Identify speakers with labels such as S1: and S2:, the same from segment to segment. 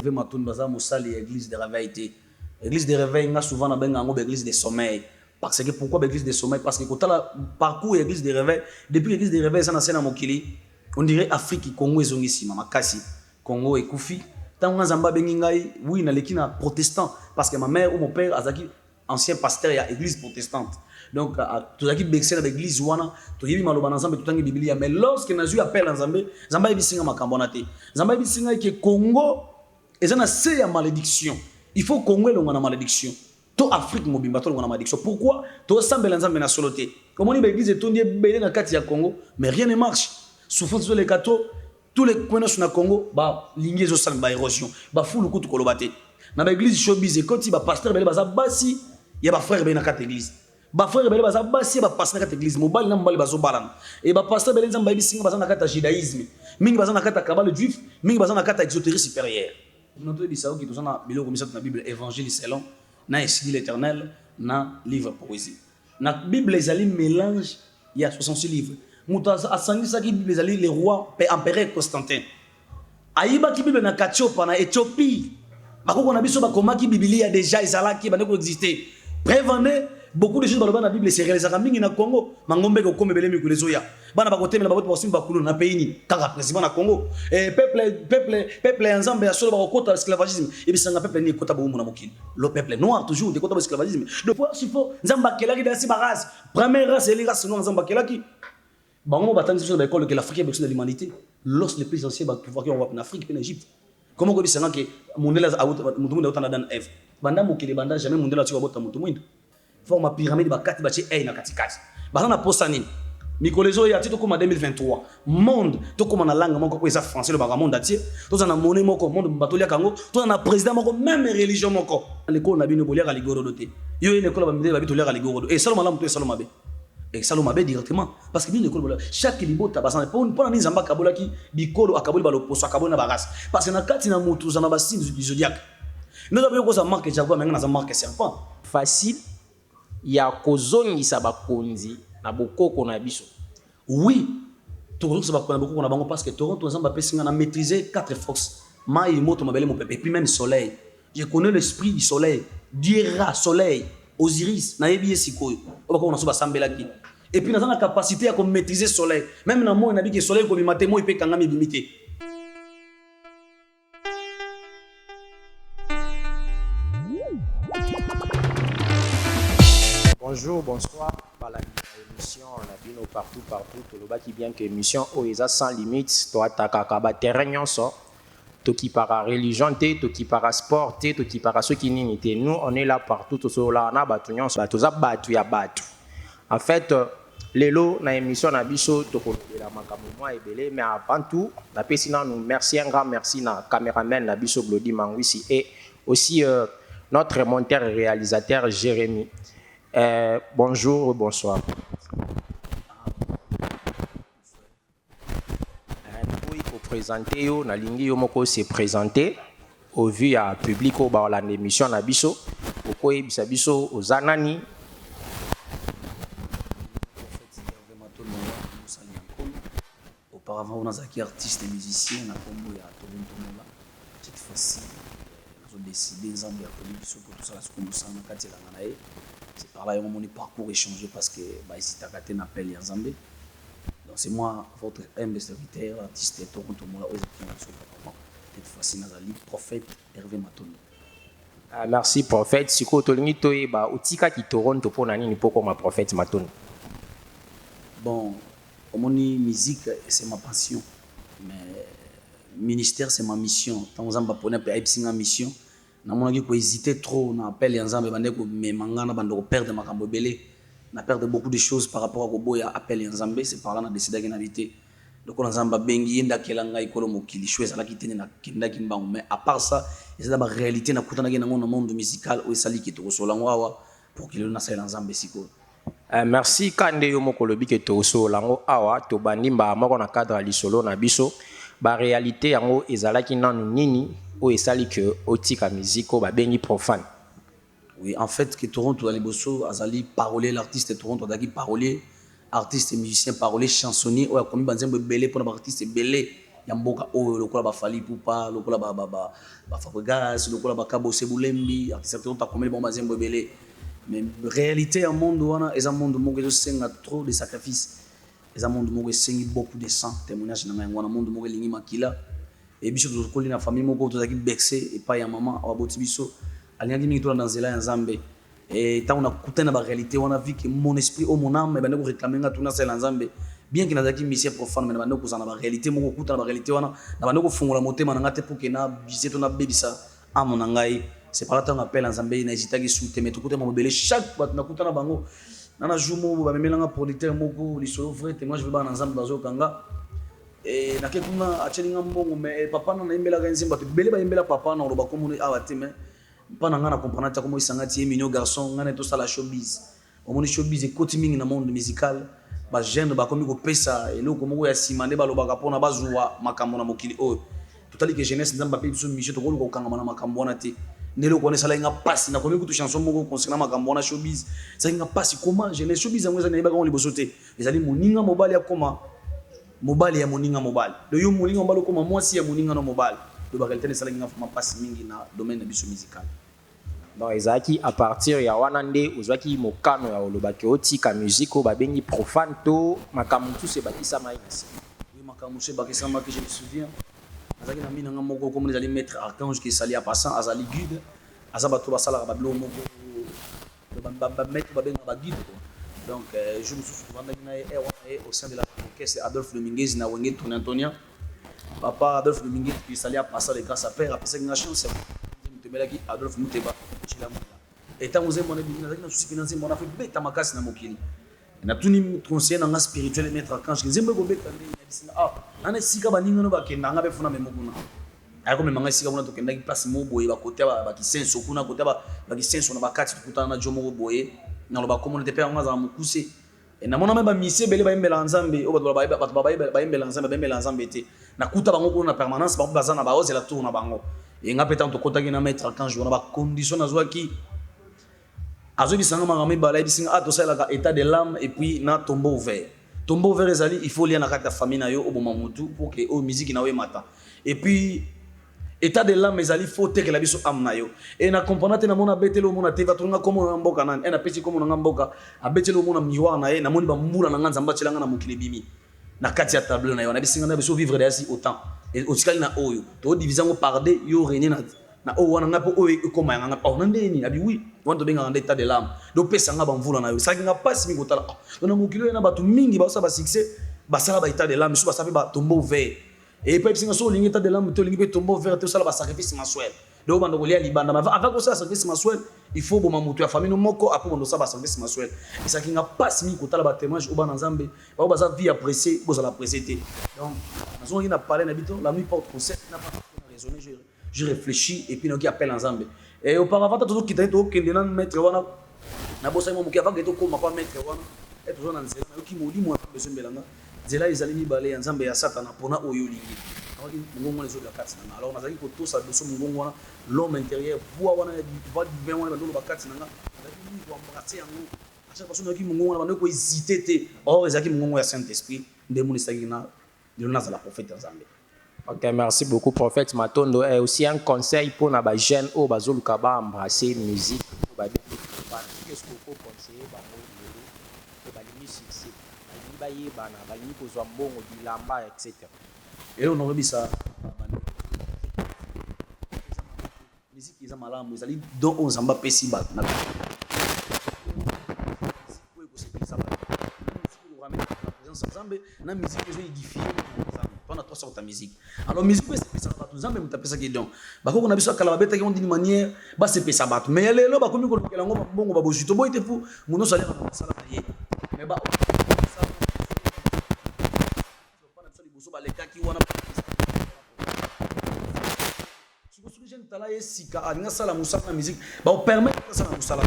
S1: Hervé Matoun baza mosali église de réveil té. Église de réveil nga souvent na benga ngo église de sommeil. Parce que pourquoi église de sommeil? Parce que quand la parcours église de réveil, depuis l'église de réveil ça na sena mokili, on dirait Afrique Congo ezongisima makasi. Congo et Koufi. Tant nga zamba bengi ngai, oui na lekina protestant parce que ma mère ou mon père azaki ancien pasteur ya église protestante. Donc tout qui bexé dans l'église wana, to yebi maloba ensemble tout ngi Biblia, mais lorsque na eu appel ensemble, zamba ebisinga makambo na te. Zamba ebisinga ke Congo ezana se ya malédiction. Il faut Congo longa na malédiction. To Afrique mobimba to longa na malédiction. Pourquoi? To sambela nzambe na soloté. Comme on dit l'église etondi belé na kati ya Congo, mais rien ne marche. Souffrance sur les cathos, tous les coins sur le Congo, bah lignée zo sal ba érosion, bah fou le coup de kolobate. Na ba église showbiz et quand il ba pasteur belé baza basi, ya ba frère belé na kati église. Ba frère belé baza basi ba pasteur na kati église, mobile na mbali bazo balana. Et ba pasteur belé nzamba bisinga baza na kati judaïsme. Mingi baza na kati kabale juif, mingi baza na kati exotérisme supérieur. Notre bisao qui tous na bilo comme ça na Bible évangile selon na Esprit l'Éternel na livre poésie. Na Bible ezali mélange il y a 66 livres. Muta asangisa ki Bible ezali les rois empereur Constantin. Ayiba ki Bible na Katiopa na Éthiopie. Bakoko na biso bakomaki Biblia déjà ezalaki bande ko exister. Prévenez beaucoup de choses dans la Bible c'est réalisé mingi na Congo. Mangombe ko komebele mi kulezoya. Bana bakote na bakote basimba bakulu na pays ni kaka président na Congo. Et peuple ensemble ya solo bakota esclavagisme. Et bisanga peuple ni kota bomu na mokili. Le peuple noir toujours de kota esclavagisme. De fois il faut nzamba kelaki dans ces race. Première race les races noires nzamba kelaki. Bango batandi sur l'école que l'Afrique est besoin de l'humanité. Lorsque les plus anciens pouvoir qui ont en Afrique et en Égypte. Comment on dit ça que Mandela a mutumu de otana dan F. Banda mokili banda jamais Mandela tu va bota mutumu. Forme pyramide bakati bachi na katikati. Bana na postani. Mikolezo ya tito comme en 2023. Monde to comme na langue moko ko eza français le monde entier. To na monnaie moko monde batolia kango, to na président moko même religion moko. L'école na bino bolia ka ligoro doté. Yo une école ba mide ba bitolia ka ligoro do. Et saloma la mutu saloma be. Et saloma be directement parce que bien l'école bolia chaque libota basana pour na nzamba kabola ki bikolo akaboli ba loposo akaboli na bagas. Parce que na kati na mutu za na basine du zodiaque. Nous avons ko sa marque jaguar mais na sa marque serpent.
S2: Facile ya kozongisa bakonzi na bokoko na biso.
S1: Oui, Toronto va connaître beaucoup na bango parce que Toronto ensemble pesinga na maîtriser 4 forces. Mai moto mabele mon peuple et puis même soleil. Je connais l'esprit du soleil, Diera soleil, Osiris na yebi sikoyo. Oba ko na so ba sambela ki. Et puis na la capacité à maîtriser soleil. Même na mo na bi que soleil ko bimate mo ipe kanga mi bimité.
S2: Bonjour, bonsoir. Voilà, émission, on a vu partout, tout le bas qui vient que émission OESA sans limite, toi t'as terrain so, toi qui para religion, toi qui para sport, toi qui para ceux qui n'imitent. Nous, on est là partout, tout ça là, on a battu, ya battu. En fait, les lots, na émission na biso, to la makamoumoa et belé, mais avant tout, la sinon nous merci un grand merci na caméraman na biso Glody Mangwisi et aussi notre monteur et réalisateur Jérémy. Bonjour, bonsoir. Pour présenter, na lingi yo moko se présenter au vu à public au ba la émission na biso, oko ebisa biso ozanani.
S1: Auparavant on a zaki artiste et musicien na kombo ya Toronto. Cette fois-ci nous avons décidé nzambe ya toli biso ko tout ça la kombo sana kati la nganae. C'est par là que mon parcours échangé parce que ici Takate n'appelle Yazambe. Donc c'est moi, votre humble serviteur, artiste Toronto Mola, cette fois-ci Nazali, prophète Hervé Matoun.
S2: Merci prophète. Si vous avez utika ki Toronto pour nani ni poko ma prophète Matoun.
S1: Bon, mon musique c'est ma passion, mais ministère c'est ma mission. Tant que j'en pone pe mission. Na monaki ko hésiter trop na appel Yazambe bande ko me mangana bande ko perdre makambo belé. Na perdre beaucoup de choses par rapport à Koboya appel Yazambe, c'est par là na décidé que n'habiter. Donc on Nzamba bengi yenda kelanga ikolo mokili choisi la kitene na kinda kimbango, mais à part ça, c'est la réalité na kutana ke na monde musical o sali ki to solango awa pour qu'il na sala Nzambe siko.
S2: Merci kande yo mokolobi ke to solango awa to bandimba moko na cadre lisolo na biso ba réalité yango ezalaki nanu nini ou esali que otika musique ba bengi profane.
S1: Oui, en fait que Toronto ali bosso azali parolier l'artiste Toronto daki parolier artiste musicien parolier chansonnier ou comme banzembo belé pour l'artiste belé ya mboka oyo lokola ba Fally Ipupa lokola ba Fabregas lokola ba Kabose Bulembi certainement ta komeli bon bazembo ebele mais réalité ya monde wana eza monde moko ezosenga trop de sacrifices eza monde moko esengi beaucoup de sang témoignage na ngai wana monde moko elingi makila et biso tozokoli na famille moko tozalaki vexé epai ya mama aboti biso alingaki mingi tolanda nzela ya nzambe et ntango nakutani na baréalité wana vi ke mon esprit o mon âme ebande koréclame nga tuna sala nzambe bien que nazalaki misien profane mais nabande kozala na baréalité moko okuta na baréalité wana nabande kofungola motema na nga te mpo ke nabise to nabebisa amo na ngai c'est par là ntango appel ya nzambe nahésitaki su te mais tokutama mobele chaque bato nakutana bango nana jour moko bamemelanga producteur moko lisolo vrai te moi je veux bana nzambe bazokanga et nake kuna atyelinga mbongo mais papa na nayembelaka nzembo bato ebele bayembela papa na oloba komona awa te mais mpa na nga na comprendre ta komo isanga ti ye mignon garçon nga na tosala showbiz omoni showbiz ekoti mingi na monde musical bagene bakomi kopesa eloko moko ya nsima nde balobaka mpona bazwa makambo na mokili oyo totali ke jeunesse nzambe ape biso misio tokoluka kokangama na makambo wana te nde eloko wana esalaki nga mpasi nakomi kutu chanson moko concernant makambo wana showbiz ezalaki nga mpasi koma jeunesse showbiz yango eza nayebaka ngo liboso te ezali moninga mobali akoma mobali ya moninga mobali do yo moninga mobali okoma mwasi ya moninga no mobali do baréalité esalaki nga mpasi mingi na domaine na biso musical.
S2: Donc ezalaki à partir ya wana nde ozwaki mokano ya olobaki otika musique oyo babengi profane to makambo mosusu ebakisama ye na se
S1: oui makambo mosusu ebakisama que je me souviens azalaki na mbina nga moko komona ezali maître archange ke esali ya passant azali guide aza bato basalaka babilo moko bamaître babengaka baguide donc je mosusu tovandaki na ye wana au sein de la orchestre Adolphe Dominguez na wenge Tony Antonia papa Adolphe Dominguez esali ya passant de grâce à père apesaki nga chance tomelaki Adolphe Muteba chilamula etango nzembo na bingina zaki na susi pina nzembo na fe beta makasi na mokili na tuni conseiller na nga spirituel maître archange nzembo ko beta ndenge na bisinga nana sika baninga no bakenda nga be funa memo kuna ayako me manga sika kuna tokendaki place mo boye bakote ba kisenso kuna kote ba kisenso na bakati tukutana na jomo boye na loba communauté pe nga za mukuse na mona ba misie bele ba imbela nzambe o bato ba imbela nzambe te na kuta bango kuna na permanence ba bazana ba ozela tour na bango et nga peut-être tokotaki na maître quand je na condition nazwaki azobisanga makambo ebala ebisinga tosalaka état de l'âme et puis na tombeau ouvert ezali il faut lien na kati ya famille na yo oboma mutu pour que o musique na yo emata et puis état de l'âme ezali faut tekela biso âme na yo et na comprendre te na mona betelo mona te vatonga komo na mboka nani et na pesi komo na mboka abetelo mona miroir na ye na moni ba mbula na nganza mbachelanga na mokili bimi na kati ya tableau na yo na bisinga na biso vivre dasi autant et otikali na oyo to division par deux yo régner na o wana ngapo oyo ekoma yanga pa na ndeni abi oui wanto benga na état de l'âme do pesa nga bamvula na yo saki nga passe mi kotala na mokili na batu mingi ba sa ba succès ba sala ba état de l'âme so ba sape ba tombeau ouvert et puis singa so lingi état de l'âme to lingi pe tombeau ouvert to sala ba sacrifice mensuel do bando kolia libanda ma avant ko sala sacrifice mensuel il faut boma mutu ya famille no moko après bando sala ba sacrifice mensuel et saki nga passe mi kotala ba témoignage oba na nzambe ba za vie apprécier bo sala apprécier donc nazo ngi na parler na bito la nuit porte concept na pas raisonner je réfléchis et puis qui appelle ensemble et auparavant tout qui était au kendena mettre wana na bossa mo mukia vanga to koma kwa mettre wana et toujours na nzela yo ki moli mo besoin belanga nzela ezali ni balé nzambe ya satana pona oyo lingi awaki ngongo les autres kati na alors nazaki ko to sa beso ngongo wana l'homme intérieur voix wana voix du bien wana ndolo bakati na nga nazaki ni ko embrasser yango à chaque fois que ngongo wana ko hésiter te or ezaki ngongo ya Saint-Esprit ndemo ni sakina Jonas la prophète nzambe.
S2: Ok, merci beaucoup, prophète Matondo. Et aussi un conseil pour les jeunes qui ont embrasser la musique. Qu'est-ce que vous conseillez pour les succès? Etc.
S1: Et on aurait dit ça. La musique est malade, vous allez dans on s'en va péci bat. La musique est édifiée. Pendant 3 sortes de musique. Alors musique c'est ça bato nzambe mutapesa ki donc bako na biso kala babeta ki on d'une manière ba se pesa bato mais lelo ba komi ko lokela ngo bongo ba bojuto boy te fu muno sala na sala na ye mais ba ça pas na sali boso ba leka ki wana siko siko jeune tala ye sika alinga sala musala na musique ba permettre ça na musala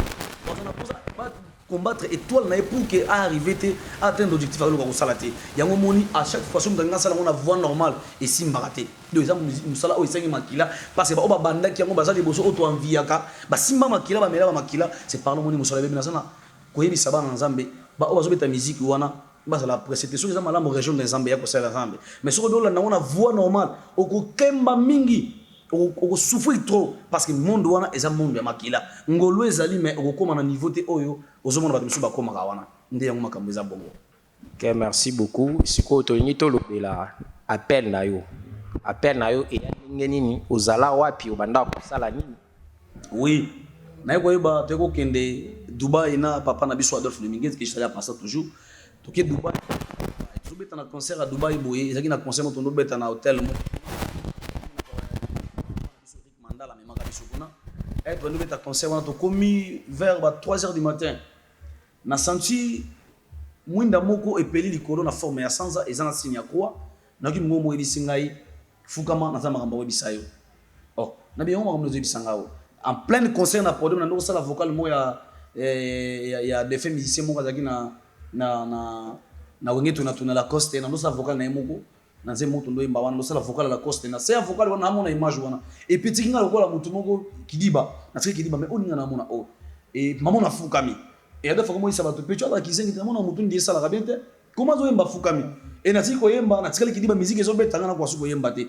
S1: ba na posa ba combattre étoile na pour que arriver à atteindre l'objectif avec le salaté yango moni à chaque fois somme dans sala on a voix normale et si mbaraté deux ans musala o isengi makila parce que ba banda ki yango bazali boso auto enviaka ba simba makila ba mela ba makila c'est par le moni musala be na sana ko yebi saba na nzambe ba o bazobeta musique wana basa la précité sur les malamu région des Zambie ya ko sala Zambie mais sur dola na voix normale oko kemba mingi oko souffrir trop parce que monde wana eza monde ya makila ngolo ezali mais oko koma na niveau te oyo ozomona bato misuba koma ka wana nde yango makambo eza bongo.
S2: Ok, merci beaucoup. Siko tolingi to lobela appel na yo e ya nini ozala wapi obanda ko sala nini?
S1: Oui, na yeko yeba teko kende Dubaï na papa na biso Adolphe Dominguez qui chala passer toujours. Toke Dubaï. Tu beta na concert à Dubaï boye, ezaki na concert mo tondo beta na hôtel mo. Mandala mais maka biso kuna. Et tondo beta concert wana to komi vers 3h du matin. Na senti mwinda moko epeli likolo na forme ya sanza ezana signe ya croix. Na ki ngomo ebisingai fukama na za makambo webisayo. Oh, na bien on makambo ezebisangao. En plein concert na podium na ndo sala vocal mo ya des faits musiciens mo kazaki na wenge tuna la coste na ndo sala vocal na emoko na nze moto ndo imba wana ndo sala vocal la coste na c'est vocal wana amona image wana et petit kinga lokola mutu moko kidiba na tsiki kidiba mais oninga na mona o et maman na fukami et ado fa komo isa bato pecho ala kizengi na mona mutu ndi sala bien te comment zo yemba fukami et na tsiko yemba na tsika kidiba musique ezo betanga na kwa suko yemba te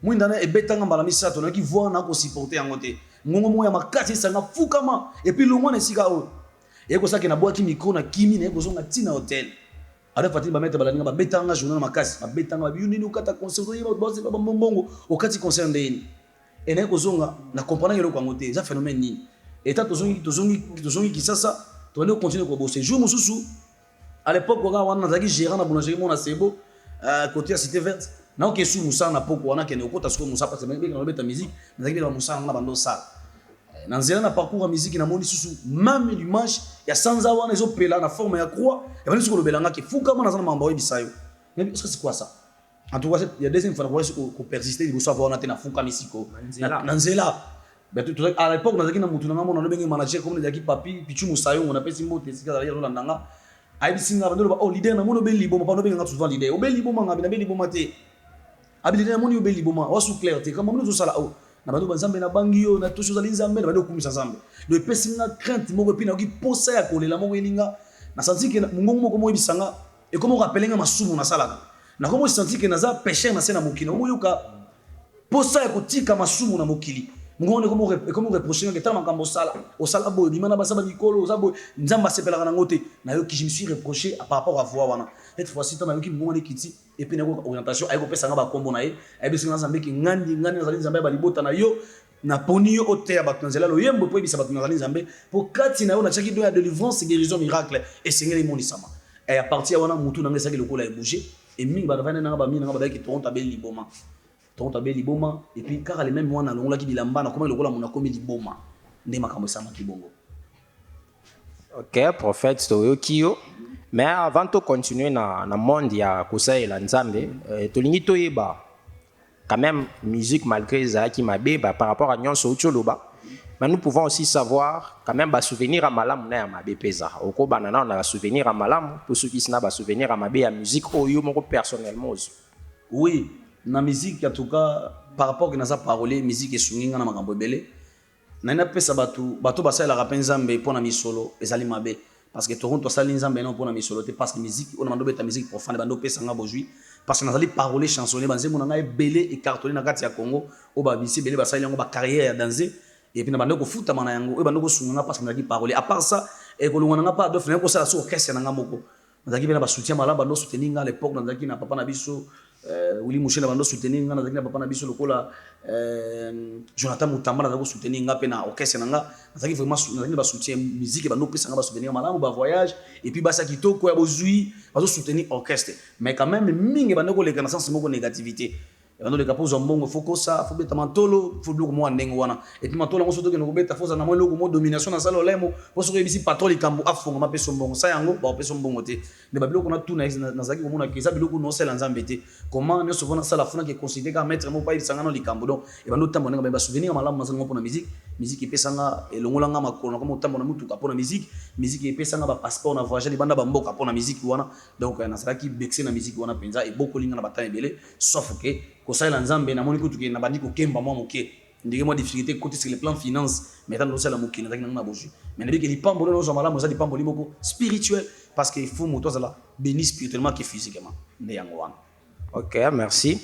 S1: mwinda na ebetanga mbala misato na ki voir na ko supporter yango te ngongo moya makati sanga fukama et puis longwa na sika o et ko saki na boa ki micro na kimi na ko zonga tina hotel ada fatini ba mettre balaninga ba betanga journal na makasi ba betanga ba yuni ukata concert yo ba ba mbongo okati concert ndeni et na ko zonga na comprendre ngelo kwa ngote za phénomène ni et ta tozongi kisasa to aller continuer ko bosser jour mususu à l'époque on wana zaki gérant na boulangerie mon na Sebo côté à Cité Verte na oke su musa na poko wana kene okota siko musa parce que beka na beta musique na zaki ba musa na bando sa na nzela na parcours ya musique na moni susu même l'image ya sanza wana ezo pela na forme ya croix et bani siko lobelanga ke fuka mona sana mamba webisayo mais est-ce que c'est quoi ça en tout cas il y a deuxième fois ko persister il faut savoir na tena fuka misiko na nzela à l'époque na zaki na mutu na mona no bengi manager comme zaki papi pichu musayo on appelle simbo te sika ya landanga ai bisinga bando ba oh leader na mono be libo pa no benga souvent leader o be libo manga na be libo mate abilité na moni o be libo ma o sous clair te comme nous sala o na bando banzambe na bangio na tout chose ali nzambe na bando kumisa nzambe le pesinga crainte moko pina ki posa ya kolela moko elinga na senti que mungongo moko mo ebisanga et comme on rappelenga masumu na salaka na comme on senti que naza péché na sena mokili mo yoka posa ya kotika masumu na mokili mungongo comme on reprocher que tellement kambo sala au sala boy bimana basaba nikolo zabo nzamba sepela na ngote na yo qui je me suis reproché par rapport à voir wana cette fois-ci tant na yo ki mungongo kiti et puis na orientation ay ko pesa nga ba kombo na ye ay bisinga nzambe ki ngandi na zali nzambe ba libota na yo na poni yo ote ya bato nzela lo yembo po bisa bato zali nzambe po kati na yo na chaki do ya délivrance guérison miracle et seigneur moni sama et à partir wana mutu na ngesa ki lokola e bouger et mingi ba vana na ba mina ba ki tonta be liboma et puis car les mêmes moi na longola ki bilamba na comment lokola mona komi liboma nde makambo sama ki bongo.
S2: Ok, prophète Toyokio. Mais avant de continuer dans le monde, il y a Kosa et Lanzambe. Tolingi Toyeba, quand même, musique malgré ça qui m'a bé par rapport à Nyon Socholoba. Mais nous pouvons aussi savoir, quand même, souvenir à Malam, on a ma bé pesa. Au Koba, on a souvenir à Malam, pour ceux qui n'ont pas souvenir à ma bé à musique, personnellement.
S1: Oui, la musique, en tout cas, par rapport à la parole, musique est souvenir à ma belé. Nana pesa batu basa la rapenzambe pour na misolo ezali mabe parce que toronto sali nzambe non pour na misolo te parce que musique on mando beta musique profane bando pesa nga bojui parce que nazali parole chansonner banze mona nga belé et cartonné na kati ya Congo o ba bisi belé basali yango ba carrière ya danser et puis na bando ko futa mana yango e bando ko sunga parce que nazali parole à part ça e ko longana pas d'offre ko sala so orchestre na nga moko nazali bena ba soutien mala bando soutenir nga à l'époque nazali na papa na biso Willy Mouché na bando soutenir nga nazali na papa na biso lokola Jonathan Mutamba na ko soutenir nga pe na orchestre nga nazali vraiment nazali ba soutien musique bando pesa nga ba soutenir malamu ba voyage et puis basa kitoko ya bozui bazo soutenir orchestre mais quand même mingi bando ko leka na sens moko négativité bando leka pozo mbongo fokosa faut beta mantolo faut bloko mo ndengo wana et puis mantolo ngo soto ke no beta foza na mo loko mo domination na salo lemo pour so rebisi patron likambo afonga ma peso mbongo sa yango ba peso mbongo te ne ba biloko na tuna na zaki ko mona ke sa biloko no sela nzambe te comment ne souvent ça la funa qui est considéré comme maître mo pa isanga no likambo donc et bando tambo nga ba souvenir malamu mazanga pour na musique epesanga elongolanga makolo comme tambo na mutuka pour na musique epesanga ba passeport na voyage libanda ba mboka pour na musique wana donc na sala ki bexe na musique wana penza et beaucoup linga na batane belé sauf que ko sala nzambe na moni kutuke na bandi ko kemba mo moke ndenge moi difficulté côté sur le plan finance mais tant ça la mokina ndenge na boju mais ndenge li pambolo no zamala moza li pamboli moko spirituel parce que il faut moto za béni spirituellement que physiquement nde yango wana.
S2: Ok, merci.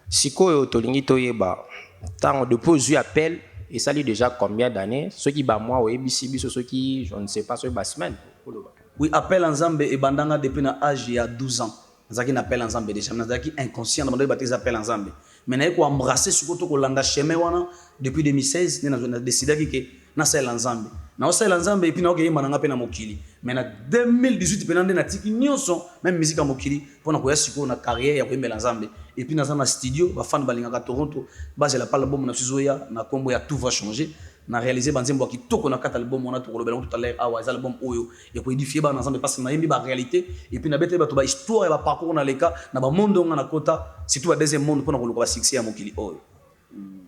S2: Sikoyo tolingi toyeba tant depuis eu appel et ça lui déjà combien d'années ceux qui ba moi ou ebisi ceux qui je ne sais pas ceux ba semaine.
S1: Oui, appel en Zambé et bandanga depuis na âge il y a 12 ans. Zaki na appel en Zambé déjà, zaki inconscient dans ba appel en Zambé. Mais na ko embrasser surtout ko landa chemin wana depuis 2016 na décidé que na sel en Zambé. Na sel en Zambé et puis na ko yema na pe na mokili. Mais na 2018 penande na tiki nyonso même musique en mokili pour na ko ya siko na carrière ya ko yemela Zambé. Et puis na na studio ba fan balinga ka Toronto, ba j'ai la pas l'album na Suzoya na kombo ya tout va changer. Na réalisé banzembo ki toko na kat album on a tout le bel tout à l'heure awa album oyo et ko édifier ba ensemble parce que na yembi ba réalité et puis na bete ba to ba histoire et ba parcours na leka na ba monde on na kota surtout ba deuxième monde pour na ko ba succès ya mokili oyo.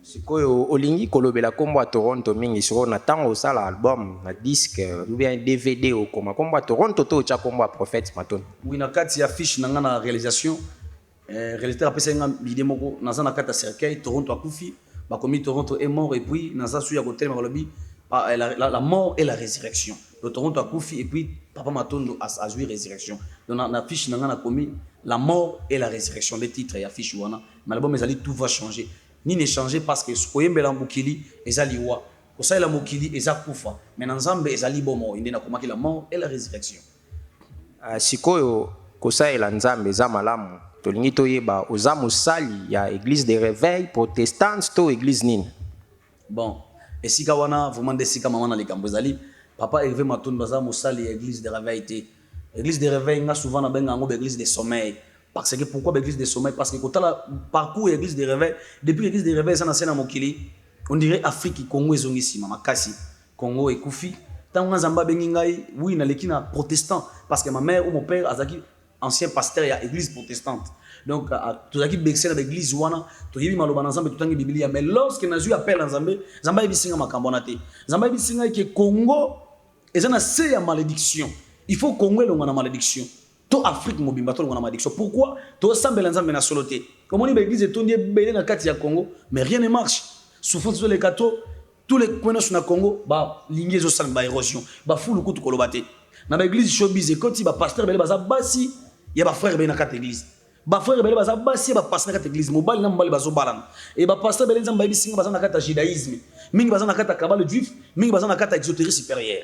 S2: Sikoyo olingi kolobela kombo à Toronto mingi siko na tango sala album na disque ou bien DVD au kombo à Toronto to cha kombo à Prophète Maton.
S1: Oui na kati ya fiche na na réalisation réalisateur après nga bidé moko na na kata cercueil Toronto akufi ba commis Toronto est mort et puis na sa suya côté malobi la mort et la résurrection. Le Toronto akufi et puis Papa Matondo a joué résurrection. Donc na fiche na commis la mort et la résurrection les titres ya fiche wana mais l'album ezali tout va changer. Ni ne changer parce que koyembela mokili ezali wa ko sa la mokili ezakufa mais na Nzambe ezali bomo inde na komaki la mort et la résurrection.
S2: Sikoyo ko sa la Nzambe za malamu tolingi toyeba oza mosali ya église de réveil protestante to église nini.
S1: Bon esika wana vraiment desika mama na likambo ezali Papa Hervé Matondo baza mosali ya église de réveil te. Église de réveil nga souvent na benga ngo église de sommeil. Parce que pourquoi l'église de sommeil? Parce que quand tu as parcours l'église de réveil, depuis l'église de réveil, ça n'a pas mokili, on dirait Afrique, Congo et Zongissi, Makassi, Congo et Koufi. Tant que Zamba Bengingaï, oui, na l'équina protestant. Parce que ma mère ou mon père, Azaki, ancien pasteur, il y a église protestante. Donc, tout ce qui est l'église, tout ce qui est Malobanazambe, tout ce qui est Biblia. Mais lorsque nous appelle en Zambé, Zamba est bisinga makambonate. Zamba est bisinga que Congo, et ça n'a pas malédiction. Il faut Congo ait une malédiction. To Afrique mobimba to ngona malédiction. Pourquoi? To sambela nzambe na soloté. Comme on dit l'église est tondie belé na kati ya Congo, mais rien ne marche. Souffrance sur les cathos, tous les coins na Congo, ba lignée zo sang ba érosion, ba fulu kutu kolobate. Na ba église showbiz et koti ba pasteur belé baza basi, ya ba frère belé na kati église. Ba frère belé baza basi ba pasteur na kati église, mobile na mbali bazo balana. Et ba pasteur belé nzamba bisinga baza na kati judaïsme. Mingi baza na kati kabale juif, mingi baza na kati exotérisme supérieur.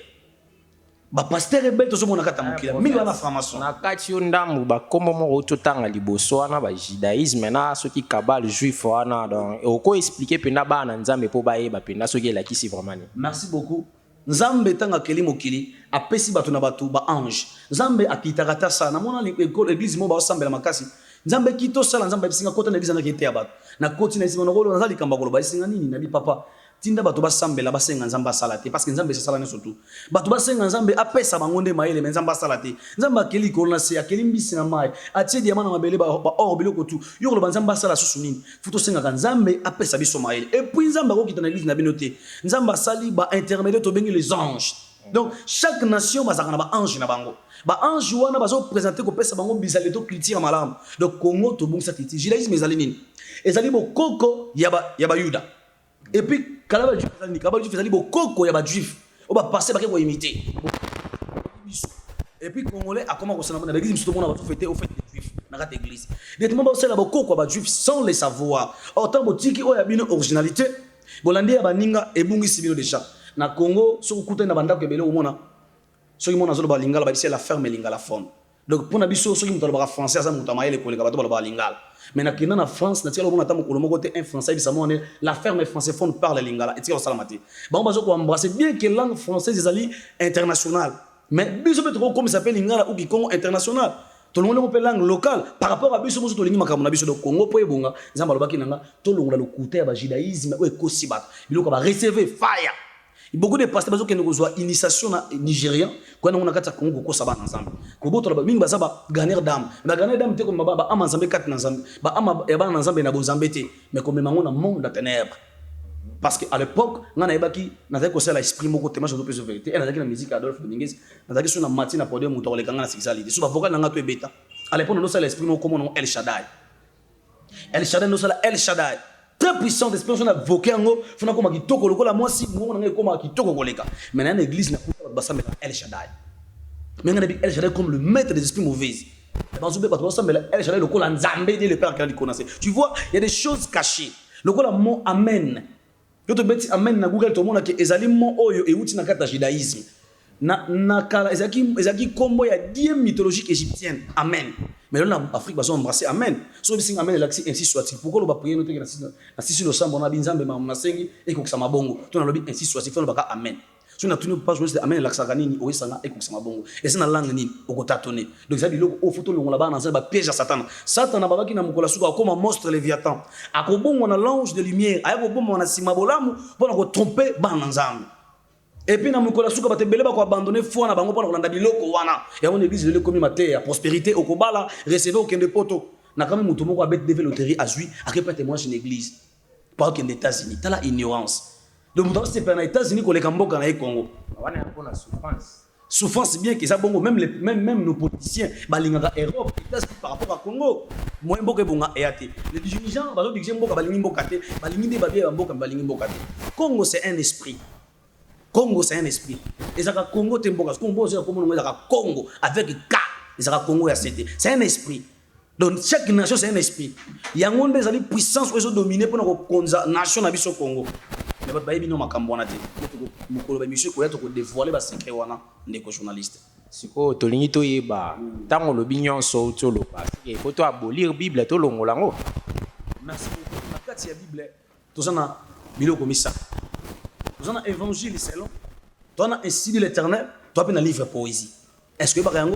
S1: Ba pasteur ebel to somona kata mokila mingi wana formation
S2: na kati ndambu ba kombo moko totanga liboso wana ba judaïsme na soki kabale juif wana donc oko expliquer pena ba na nzambe po ba yeba pena soki elakisi vraiment.
S1: Merci beaucoup. Nzambe tanga keli mokili apesi bato na bato ba ange nzambe akitakata sana mona l'église mo ba osambela makasi nzambe kito sala nzambe bisinga kota na église na kete ya bato na koti na isima ngolo nazali kamba kolo ba isinga nini na bi papa tinda bato basambela basenga nzambe asala te parce que nzambe sala ne surtout bato basenga nzambe apesa bangonde maele mais nzambe asala te nzambe akeli kolona se akeli mbisi na mai atie diamant na mabele ba or biloko tu yoko lo nzambe asala susu nini futo senga ka nzambe apesa biso maele et puis nzambe ko kitana église na binote nzambe asali ba intermédiaire to bengi les anges. Donc chaque nation bazaka na ba ange na bango ba ange wana bazo présenter ko pesa bango bizali to culture malamu. Donc Congo to bongisa titi judaïsme ezali nini ezali bo koko ya ba yuda. Et puis, quand les juifs ont beaucoup de juifs, on va passer par imiter. Et puis, les Congolais a commencé à faire l'église, tout le monde a fait des juifs dans cette église. Des gens ont fait beaucoup de juifs sans les savoir. Autant que tu as une originalité, Bolandi a baninga et bungi sibino déjà. Na Congo, sur le côté de la bande que belé au monde, sur le monde a zolo lingala, c'est la ferme linga la fond. Donc pour nabiso ceux qui me français ça mutamaye les collègues bato ba lingala. Mais na France na tia lobona tamu kolomo côté un français bisamo on la ferme français fond parle lingala et tia salamati. Ba on bazo ko embrasser bien que langue française ezali internationale. Mais biso peut trop comme ça s'appelle lingala ou Congo international. Tout le monde peut langue locale par rapport à biso mozo to lingi makambo na biso do Congo po ebonga nzamba lobaki nanga to longola le côté ya ba judaïsme ou ekosibat. Biloko ba recevoir fire. Beaucoup de pasteurs qui ont une initiation nigérien quand on a kata Congo ko saba ensemble ko boto ba mingi basaba gagner dame ba gagner dame te ko ba ama nzambe kat na nzambe ba ama ya ba na nzambe na bo zambete mais comme mango na monde de ténèbres parce que à l'époque ngana ebaki na zaki ko sala esprit moko tema je peux vérité et na zaki na musique Adolphe Dominguez na zaki sur na matin na podium muto le kanga na sexualité sur ba vocal na ngato ebeta à l'époque no sala esprit moko comme no El Shaddai no sala El Shaddai très puissant d'esprit on a invoqué ngo fona koma kitoko lokola moi si mo na koma kitoko koleka mais na église na basa mais El Shaddai mais ngana bi El Shaddai comme le maître des esprits mauvais bazube bato basa mais El Shaddai lokola nzambe dit le père qui connaissait tu vois il y a des choses cachées lokola mot amen yo to beti amen na Google to mona ke ezali mo oyo euti na kata judaïsme na kala ezaki kombo ya dieu mythologique égyptienne amen mais là en Afrique baso embrasser amen so bising amen l'axi ainsi soit-il pourquoi lo ba prier note na sisi lo sambo na binzambe na sengi ekokisa mabongo to na lobi ainsi soit-il faut ba amen so na tuni pas juste amen l'axa kanini o isanga ekokisa mabongo et c'est na langue nini okotatone donc ça dit loko o photo longola ba na ba piège à satan satan babaki na mukola suka comme un monstre léviathan akobongo na l'ange de lumière ayakobongo na sima bolamu pour ko tromper ba na nzambe. Et puis, dans mon collège, quand tu as abandonné foi na bango pour kolanda biloko wana. Ya mon église de commis maté, prospérité au kobala, recevoir aucun de poto. Na quand même mutu moko abet de loterie azui, a pas témoignage une église. Pas aucun des États-Unis, tu as la ignorance. Donc mutu c'est pas les États-Unis ko le Kamboka na Congo.
S2: Wana ya pona souffrance.
S1: Souffrance bien que ça bongo même nos politiciens balingaka Europe, États-Unis par rapport à Congo. Moi mboka bonga EAT. Les dirigeants bazo diriger mboka balingi mboka te, balingi de babia mboka balingi mboka te. Congo c'est un esprit. Congo c'est un esprit. Et ça Congo temboka Congo c'est comme on ça Congo avec K. Et ça Congo ya c'était. C'est un esprit. Donc chaque nation c'est un esprit. Yango nde zali puissance ozo dominer pour na nation na biso Congo. Mais ba bayebi no makambo na te. Mukolo ba monsieur ko ya to ko dévoiler ba secret wana ndeko journaliste.
S2: Siko tolingi to yeba tango lobi nyonso to loba. Et faut to abolir Bible to longolango.
S1: Merci beaucoup. Na kati ya Bible tozana biloko misa. Nous avons un évangile selon. Tu as ainsi dit l'Éternel. Tu as un livre poésie. Est-ce que tu as